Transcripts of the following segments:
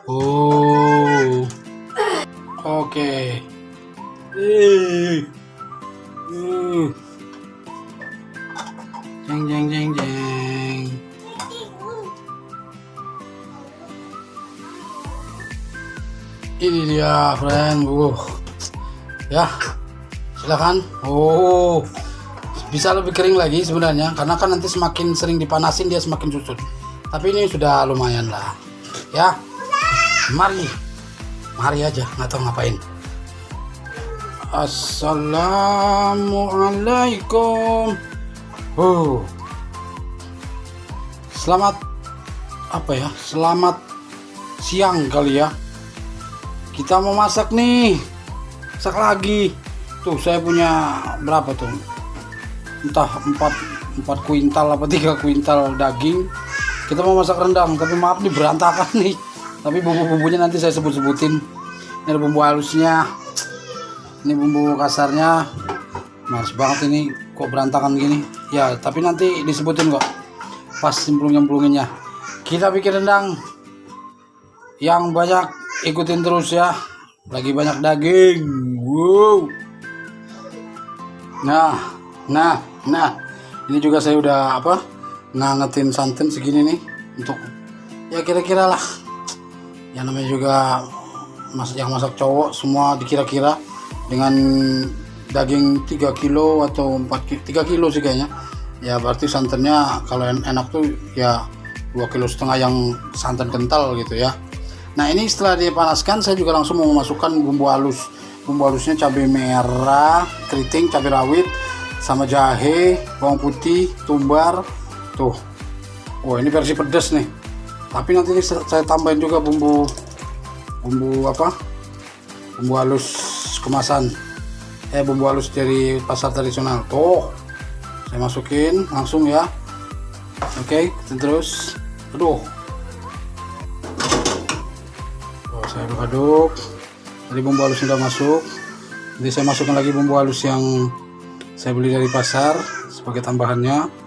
Oh, oke. Eh, uh. Jeng jeng jeng jeng. Ini dia, friend. Ya, silakan. Oh, bisa lebih kering lagi sebenarnya, karena kan nanti semakin sering dipanasin dia semakin susut. Tapi ini sudah lumayan lah. Ya, mari aja, nggak tahu ngapain. Assalamualaikum. Selamat Selamat siang kali ya. Kita mau masak nih. Masak lagi. Tuh saya punya berapa tuh? Entah 4 kuintal apa 3 kuintal daging. Kita mau masak rendang, tapi maaf nih berantakan nih. Tapi bumbu-bumbunya nanti saya sebut-sebutin. Ini ada bumbu halusnya. Ini bumbu kasarnya. Males banget ini, kok berantakan gini. Ya, tapi nanti disebutin kok. Pas nyemplung-nyemplunginnya. Kita bikin rendang yang banyak, ikutin terus ya. Lagi banyak daging. Wow. Nah. Ini juga saya udah ngangetin santan segini nih untuk ya kira-kira lah. Yang namanya juga yang masak cowok semua dikira-kira dengan daging 3 kilo atau 3 kilo sih kayaknya. Ya berarti santannya kalau enak tuh ya 2,5 kilo yang santan kental gitu ya. Nah ini setelah dipanaskan saya juga langsung mau memasukkan bumbu halus. Bumbu halusnya cabai merah, keriting, cabai rawit, sama jahe, bawang putih, tumbar. Tuh. Oh ini versi pedas nih. Tapi nanti saya tambahin juga bumbu halus kemasan. Bumbu halus dari pasar tradisional. Tuh. Saya masukin langsung ya. Oke, terus. Aduh. Saya aduk. Tadi bumbu halus sudah masuk. Nanti saya masukkan lagi bumbu halus yang saya beli dari pasar sebagai tambahannya.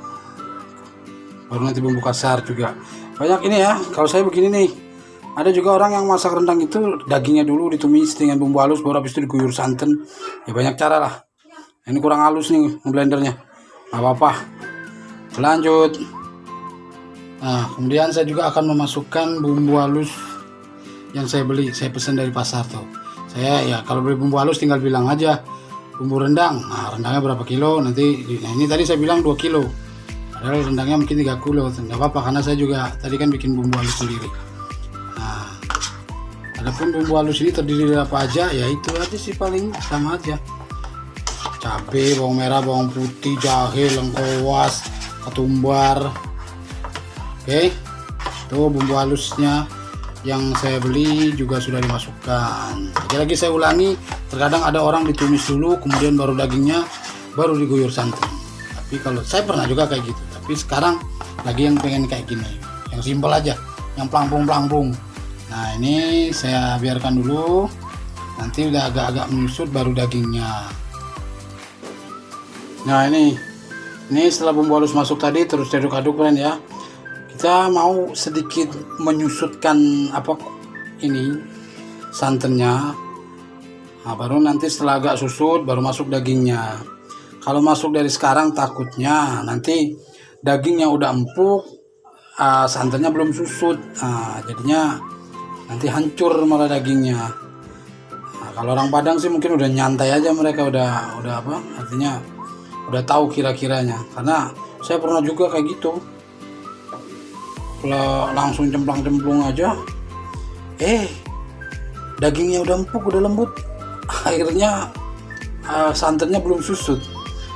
Baru nanti bumbu kasar juga. Banyak ini ya. Kalau saya begini nih. Ada juga orang yang masak rendang itu dagingnya dulu ditumis dengan bumbu halus, baru habis itu diguyur santan. Ya banyak cara lah. Ini kurang halus nih blendernya. Nggak apa-apa. Lanjut. Nah, kemudian saya juga akan memasukkan bumbu halus yang saya beli, saya pesan dari pasar tuh. Saya ya kalau beli bumbu halus tinggal bilang aja bumbu rendang. Nah, rendangnya berapa kilo nanti. Nah, ini tadi saya bilang 2 kilo. Padahal rendangnya mungkin 3 kilo. Enggak apa-apa karena saya juga tadi kan bikin bumbu halus sendiri. Nah, adapun bumbu halus ini terdiri dari apa aja? Ya itu aja sih paling sama aja. Cabai, bawang merah, bawang putih, jahe, lengkuas, ketumbar. Oke. Tuh bumbu halusnya yang saya beli juga sudah dimasukkan. Lagi saya ulangi, terkadang ada orang ditumis dulu kemudian baru dagingnya baru diguyur santan. Tapi kalau saya pernah juga kayak gitu. Tapi sekarang lagi yang pengen kayak gini, yang simpel aja, yang pelambung. Nah ini saya biarkan dulu. Nanti udah agak-agak menyusut baru dagingnya. Nah ini setelah bumbu halus masuk tadi terus diaduk-aduk kan ya. Kita mau sedikit menyusutkan santannya. Nah, baru nanti setelah agak susut baru masuk dagingnya. Kalau masuk dari sekarang takutnya nanti dagingnya udah empuk, santannya belum susut. Nah, jadinya nanti hancur malah dagingnya. Nah, kalau orang Padang sih mungkin udah nyantai aja, mereka udah artinya udah tahu kira-kiranya. Karena saya pernah juga kayak gitu. Langsung cemplang-cemplung aja, dagingnya udah empuk, udah lembut, akhirnya santannya belum susut.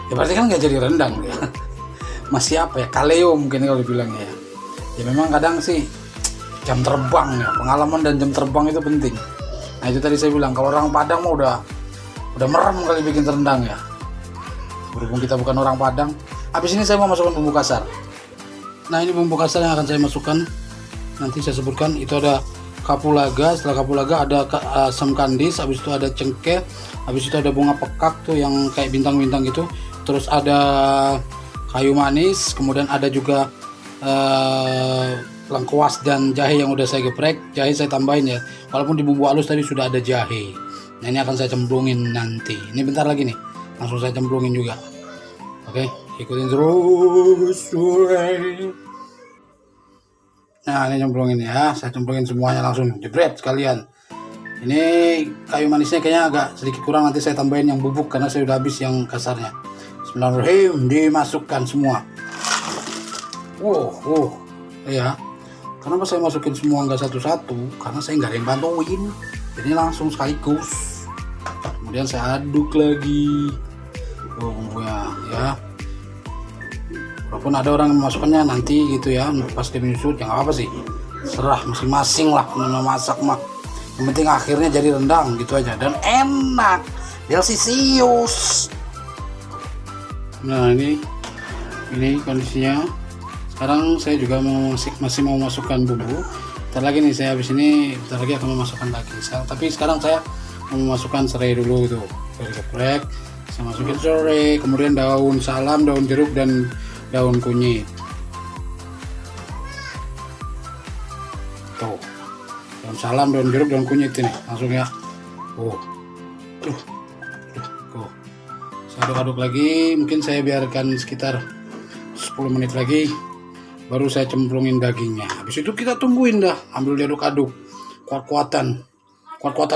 Ya berarti kan nggak jadi rendang ya. Masih kaleo mungkin kalau dibilang ya. Ya memang kadang sih jam terbang ya, pengalaman dan jam terbang itu penting. Nah itu tadi saya bilang kalau orang Padang mah udah merem kali bikin rendang ya. Berhubung kita bukan orang Padang. Habis ini saya mau masukkan bumbu kasar. Nah ini bumbu kasar yang akan saya masukkan. Nanti saya sebutkan. Itu ada kapulaga. Setelah kapulaga ada asam kandis. Habis itu ada cengkeh. Habis itu ada bunga pekak tuh yang kayak bintang-bintang gitu. Terus ada kayu manis. Kemudian ada juga lengkuas dan jahe yang udah saya geprek. Jahe saya tambahin ya, walaupun di bumbu halus tadi sudah ada jahe. Nah ini akan saya cemplungin nanti. Ini bentar lagi nih, langsung saya cemplungin juga. Oke, ikutin terus. Nah ini cemplungin ya, saya cemplungin semuanya langsung jebret sekalian. Ini kayu manisnya kayaknya agak sedikit kurang, nanti saya tambahin yang bubuk karena saya udah habis yang kasarnya. Bismillahirrahmanirrahim, dimasukkan semua. Ya. Kenapa saya masukin semua nggak satu-satu? Karena saya nggak ada yang bantuin, jadi langsung sekaligus. Kemudian saya aduk lagi bumbunya ya. Walaupun ada orang yang memasukkannya nanti gitu ya, pas dia menyusut, ya nggak apa sih, serah masing-masing lah memasak mah. Yang penting akhirnya jadi rendang gitu aja dan enak, delicious. Nah ini kondisinya. Sekarang saya juga masih mau masukkan bumbu. Bentar lagi nih, saya habis ini bentar lagi akan memasukkan daging. Tapi sekarang saya mau memasukkan serai dulu itu. Saya geprek, saya masukin serai, kemudian daun salam, daun jeruk dan daun kunyit. Tuh, daun salam, daun jeruk, daun kunyit ini langsung ya. Saya aduk-aduk lagi, mungkin saya biarkan sekitar 10 menit lagi, baru saya cemplungin dagingnya. Habis itu kita tungguin dah, ambil diaduk-aduk, kuat-kuatan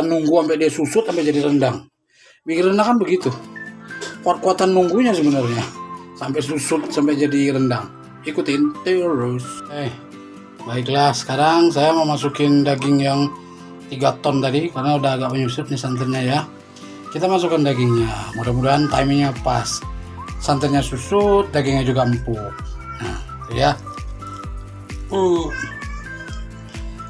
nunggu sampai dia susut, sampai jadi rendang. Bikin rendang kan begitu, kuat-kuatan nunggunya sebenarnya sampai susut, sampai jadi rendang. Ikutin terus. Baiklah, sekarang saya mau masukin daging yang 3 ton tadi, karena udah agak menyusut nih santannya ya. Kita masukkan dagingnya, mudah-mudahan timingnya pas, santannya susut, dagingnya juga empuk. Nah ya,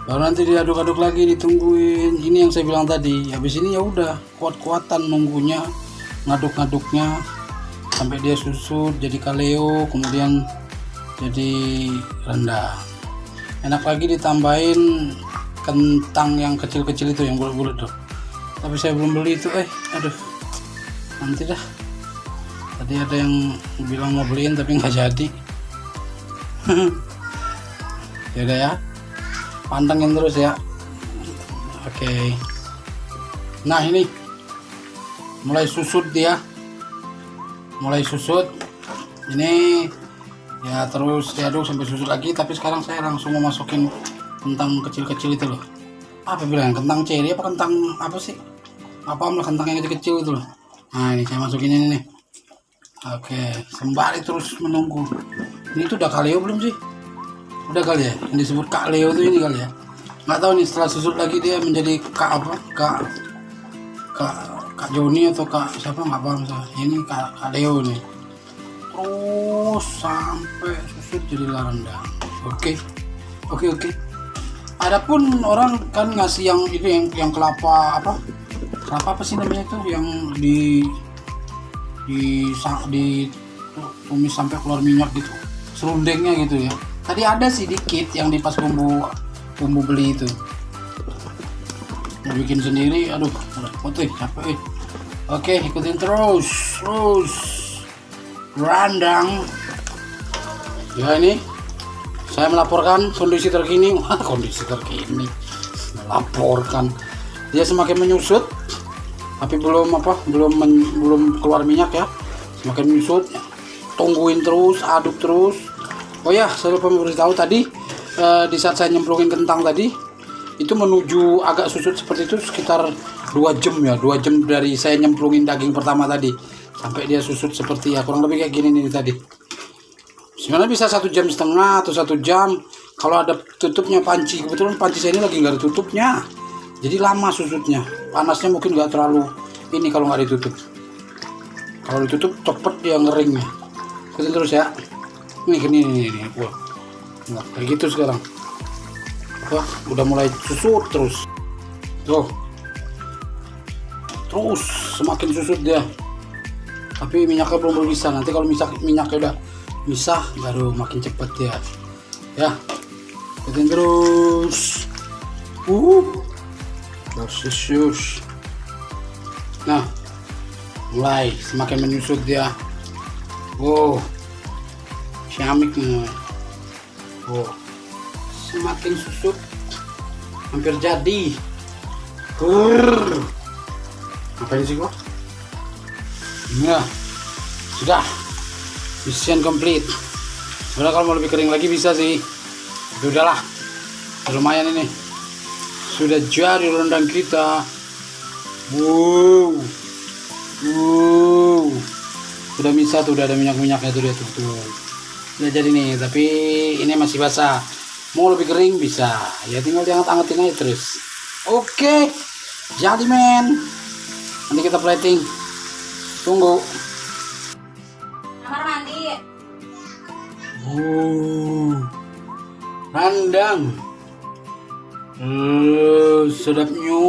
baru nanti diaduk-aduk lagi, ditungguin. Ini yang saya bilang tadi, habis ini ya udah kuat-kuatan nunggunya, ngaduk-ngaduknya sampai dia susut jadi kaleo, kemudian jadi rendang. Enak lagi ditambahin kentang yang kecil-kecil itu, yang bulat-bulat tuh. Tapi saya belum beli itu, aduh, nanti dah. Tadi ada yang bilang mau beliin tapi nggak jadi. Yaudah ya, pantengin terus ya. Oke. Nah ini mulai susut dia, ini ya, terus diaduk sampai susut lagi. Tapi sekarang saya langsung mau masukin kentang kecil-kecil itu loh. Apa bilang kentang ceri apa kentang apa sih, apa lah kentang yang kecil-kecil itu loh. Nah ini saya masukin ini nih. Oke, sembari terus menunggu. Ini tuh udah kaleo belum sih? Udah kali ya, yang disebut kaleo itu ini kali ya. Nggak tahu nih, setelah susut lagi dia menjadi kak Joni atau kak siapa, nggak paham saya. Ini kak Leo nih. Terus sampai susut jadi rendang. Oke. Adapun orang kan ngasih yang itu, yang kelapa apa sih namanya itu, yang ditumis sampai keluar minyak gitu, serundengnya gitu ya. Tadi ada sih dikit yang di pas bumbu beli itu. Mau bikin sendiri, aduh, repot capek. Oke, ikutin terus rendang. Ya ini saya melaporkan kondisi terkini. Melaporkan dia semakin menyusut, tapi belum keluar minyak ya, semakin menyusut. Tungguin terus, aduk terus. Oh ya, saya lupa memberitahu tadi, di saat saya nyemplungin kentang tadi itu menuju agak susut seperti itu sekitar 2 jam ya, 2 jam dari saya nyemplungin daging pertama tadi sampai dia susut seperti ya, kurang lebih kayak gini nih tadi. Sebenarnya bisa 1,5 jam atau 1 jam kalau ada tutupnya panci. Kebetulan panci saya ini lagi nggak ada tutupnya, jadi lama susutnya. Panasnya mungkin nggak terlalu ini kalau nggak ditutup. Kalau ditutup cepet dia ngeringnya. Ikutin terus ya. Ini gini. Wah, nah, kayak gitu sekarang. Wah, udah mulai susut terus. Tuh. Terus semakin susut dia. Tapi minyaknya belum bisa. Nanti kalau minyaknya udah bisa, baru makin cepet ya. Ya. Ikutin terus. Terus. Nah, mulai semakin menyusut dia. Ciamik nih. semakin susut, hampir jadi. Ngapain sih kok? Ya, sudah, mission complete. Sebenarnya kalau mau lebih kering lagi bisa sih, tapi udahlah, lumayan ini. Sudah jadi rendang kita. Wow, udah bisa tuh, udah ada minyak-minyaknya tuh, dia tuh. Udah jadi nih, tapi ini masih basah. Mau lebih kering bisa, ya tinggal dianget-angetin aja terus. Oke, jadi men. Nanti kita plating. Tunggu. Kamar mandi. Rendang. Sedapnya,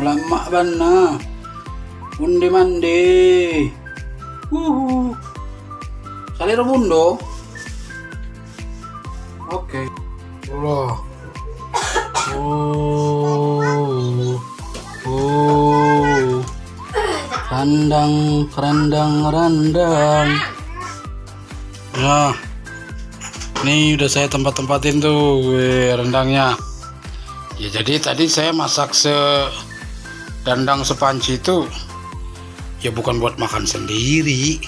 lama bana. Undi mandi. Salira bundo. Oke. Allah. Rendang. Nah, ini udah saya tempat-tempatin tuh rendangnya. Ya jadi tadi saya masak rendang sepanci itu ya bukan buat makan sendiri.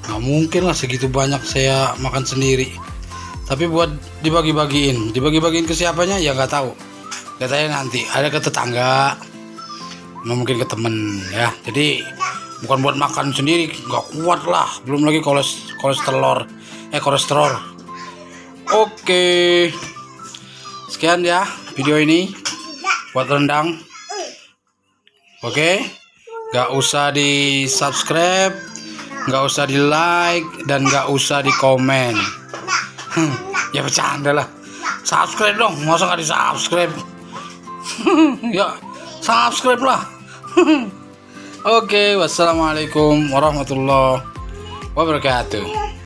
Nggak mungkin lah segitu banyak saya makan sendiri. Tapi buat dibagi-bagiin ke siapanya ya nggak tahu. Katanya nanti ada ke tetangga, mungkin ke temen ya. Jadi bukan buat makan sendiri, nggak kuat lah. Belum lagi kolesterol. Oke. Sekian ya video ini buat rendang. Oke, nggak usah di subscribe, nggak usah di like, dan nggak usah di komen. Ya bercanda lah. Subscribe dong, masa nggak di subscribe? Ya subscribe lah. Oke, wassalamualaikum warahmatullahi wabarakatuh.